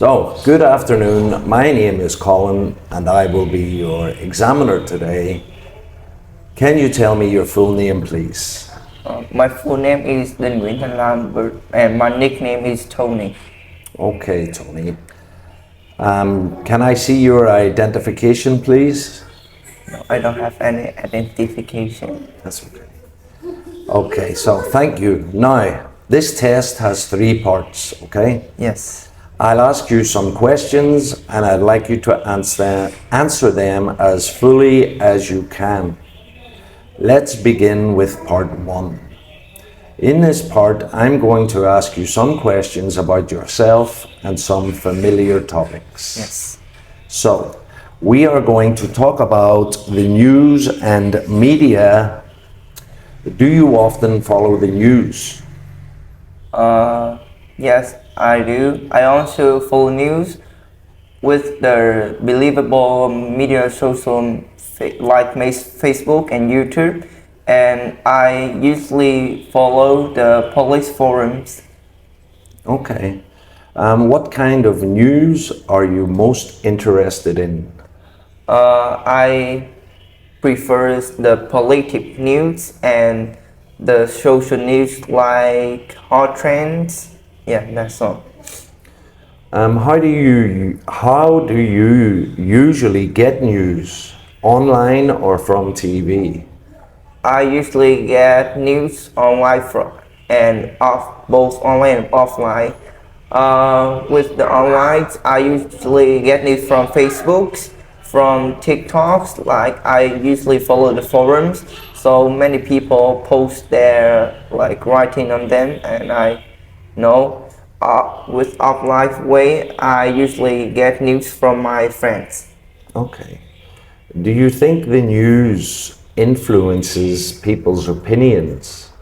So, good afternoon. My name is Colin and I will be your examiner today. Can you tell me your full name, please? My full name is Nguyễn Thanh Lam and my nickname is Tony. Okay, Tony. Can I see your identification, please? No, I don't have any identification. That's okay. Okay, so thank you. Now, this test has 3 parts, okay? Yes. I'll ask you some questions and I'd like you to answer them as fully as you can. Let's begin with part 1. In this part, I'm going to ask you some questions about yourself and some familiar topics. Yes. So, we are going to talk about the news and media. Do you often follow the news? Yes, I do. I also follow news with the believable media social like Facebook and YouTube, and I usually follow the police forums. Okay. What kind of news are you most interested in? I prefer the political news and the social news like hot trends. Yeah, that's all. How do you usually get news? Online or from TV? I usually get news online both online and offline. With the online, I usually get news from Facebook, from TikToks. Like I usually follow the forums, so many people post their writing on them, and I know. With offline way, I usually get news from my friends. Okay. Do you think the news influences people's opinions?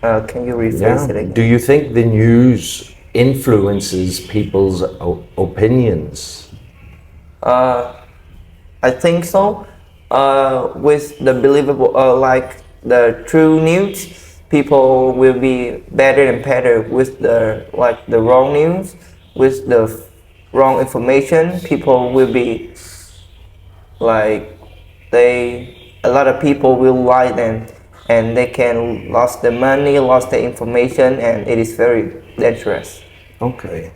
Can you rephrase it again? Do you think the news influences people's opinions? I think so. With the believable, like the true news, people will be better and better. With the wrong news, with the wrong information, people will be a lot of people will lie them, and they can lose the money, lost the information, and it is very dangerous. Okay.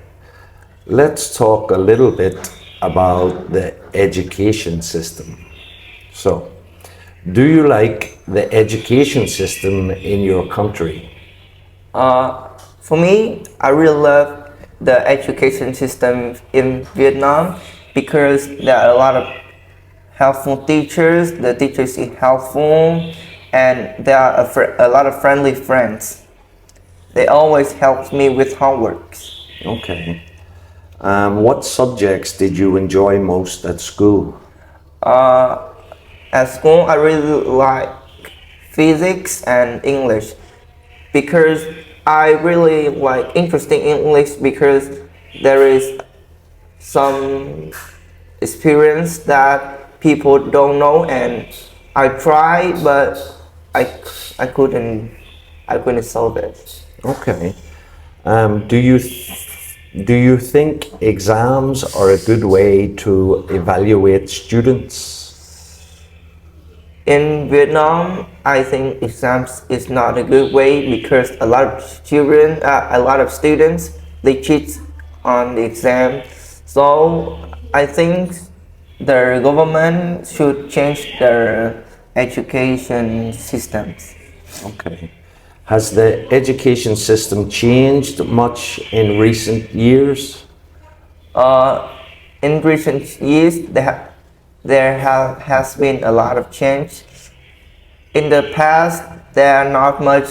Let's talk a little bit about the education system. So, do you like the education system in your country? For me, I really love the education system in Vietnam because there are a lot of helpful teachers. The teachers are helpful, and there are a lot of friendly friends. They always help me with homeworks. Okay. What subjects did you enjoy most at school? At school, I really like physics and English because I really like interesting English because there is some experience that people don't know, and I tried, but I couldn't solve it. Okay. Do you think exams are a good way to evaluate students? In Vietnam, I think exams is not a good way because a lot of students, they cheat on the exam. So I think the government should change their education systems. Okay. Has the education system changed much in recent years? In recent years, there has been a lot of change. In the past, there are not much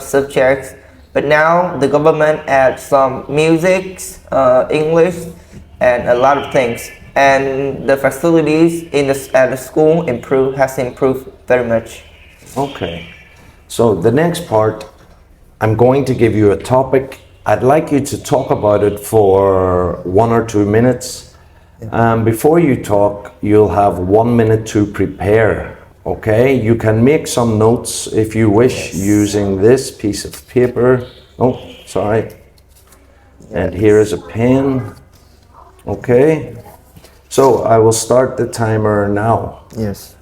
subjects, but now the government adds some music, English, and a lot of things. And the facilities at the school has improved very much. Okay. So the next part, I'm going to give you a topic. I'd like you to talk about it for 1 or 2 minutes. Before you talk, you'll have 1 minute to prepare. Okay, you can make some notes if you wish using this piece of paper. Oh, sorry. And here is a pen. Okay. So I will start the timer now. Yes.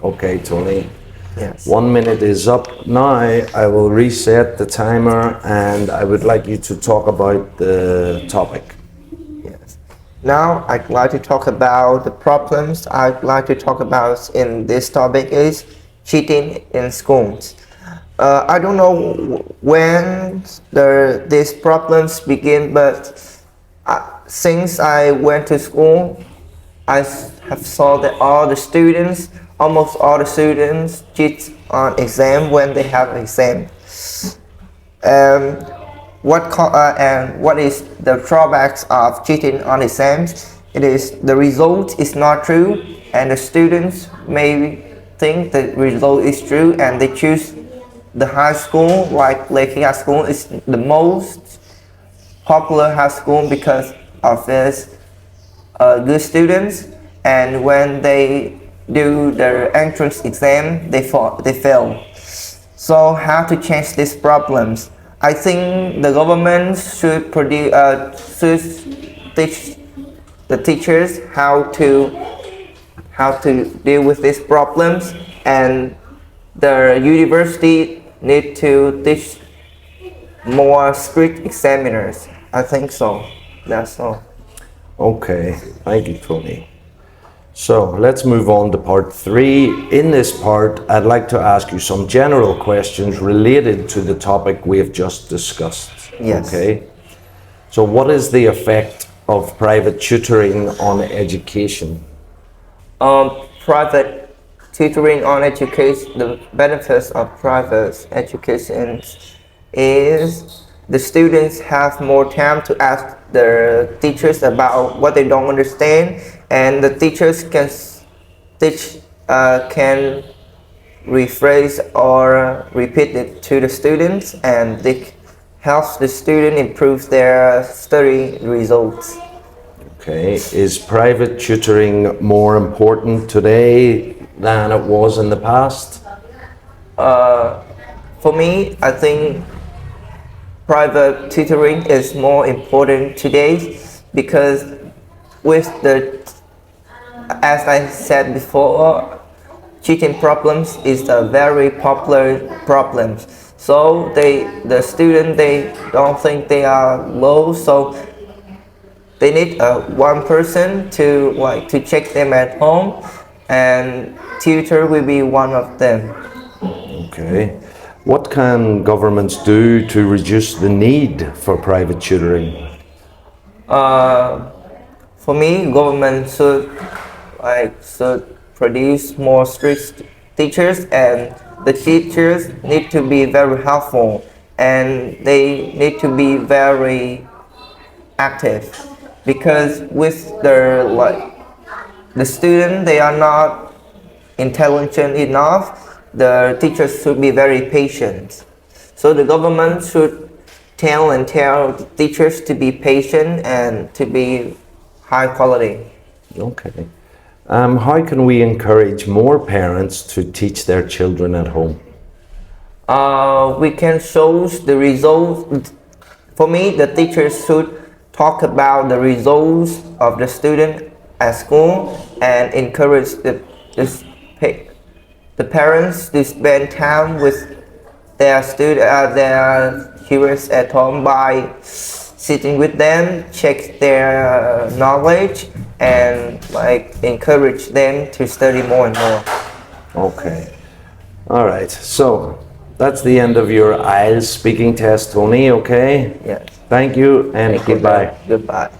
Okay, Tony. Yes. 1 minute is up now. I will reset the timer and I would like you to talk about the topic. Yes. Now I'd like to talk about the problems I'd like to talk about in this topic is cheating in schools. I don't know when these problems begin, but since I went to school, I have saw that almost all the students cheat on exam when they have exam. And what is the drawbacks of cheating on exams? It is the result is not true, and the students may think the result is true, and they choose the high school, like Lake High School is the most popular high school because of its good students, and when they do their entrance exam, they fail. So how to change these problems? I think the government should teach the teachers how to deal with these problems, and the university need to teach more strict examiners. I think so. That's all. Okay, thank you, Tony. So let's move on to part 3. In this part, I'd like to ask you some general questions related to the topic we have just discussed. Yes. Okay. So what is the effect of private tutoring on education? Private tutoring on education, the benefits of private education is the students have more time to ask their teachers about what they don't understand, and the teachers can rephrase or repeat it to the students, and they helps the student improve their study results. Okay. Is private tutoring more important today than it was in the past? For me, I think private tutoring is more important today because as I said before, cheating problems is a very popular problem. So the student, they don't think they are low, so they need one person to check them at home, and tutor will be one of them. Okay. What can governments do to reduce the need for private tutoring? For me, government should produce more strict teachers, and the teachers need to be very helpful, and they need to be very active, because with the student, they are not intelligent enough. The teachers should be very patient. So the government should tell teachers to be patient and to be high quality. Okay. How can we encourage more parents to teach their children at home? We can show the results. For me, the teachers should talk about the results of the student at school and encourage the parents to spend time with their children at home by sitting with them, check their knowledge, and like encourage them to study more and more. Okay. All right. So that's the end of your IELTS speaking test, Tony. Okay. Yes. Thank you and Thank you. goodbye. Goodbye.